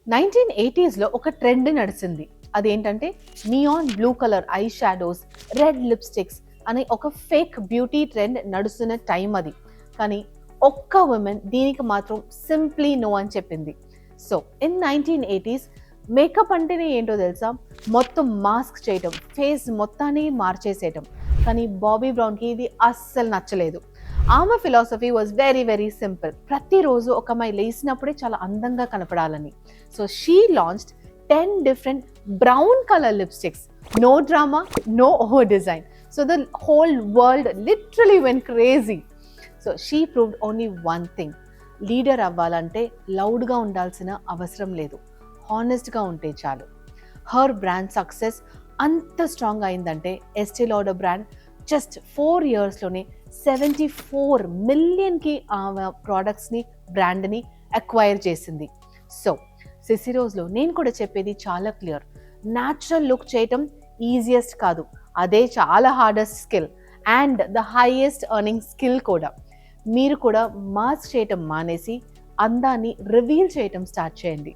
1980స్లో ఒక ట్రెండ్ నడిచింది. అదేంటంటే neon blue colour I shadows, red lipsticks అనే ఒక ఫేక్ బ్యూటీ ట్రెండ్ నడుస్తున్న టైం అది. కానీ ఒక్క ఉమెన్ దీనికి మాత్రం సింప్లీ నో అని చెప్పింది. సో ఇన్ 1980s మేకప్ అంటేనే ఏంటో తెలుసా? మొత్తం మాస్క్ చేయటం, ఫేస్ మొత్తాన్ని మార్చేసేయటం. కానీ బాబీ బ్రౌన్కి ఇది అస్సలు నచ్చలేదు. ఆమె philosophy was very very simple. ప్రతిరోజు ఒక అమ్మాయి లేచినప్పుడే చాలా అందంగా కనపడాలని. So she launched 10 different brown color lipsticks. No drama, no over design. So the whole world literally went crazy. So she proved only one thing. Leader అవ్వాలంటే లౌడ్గా ఉండాల్సిన అవసరం లేదు, హానెస్ట్గా ఉంటే చాలు. హర్ బ్రాండ్ సక్సెస్ అంత స్ట్రాంగ్ అయిందంటే ST ladder brand just 4 yearsలోనే 74 million ఆమె ప్రోడక్ట్స్ని, బ్రాండ్ని అక్వైర్ చేసింది. సో సిసిరోస్లో నేను కూడా చెప్పేది చాలా క్లియర్. న్యాచురల్ లుక్ చేయటం ఈజియెస్ట్ కాదు, అదే చాలా hardest skill and the highest earning skill కూడా. మీరు కూడా మాస్క్ చేయటం మానేసి అందాన్ని రివీల్ చేయటం స్టార్ట్ చేయండి.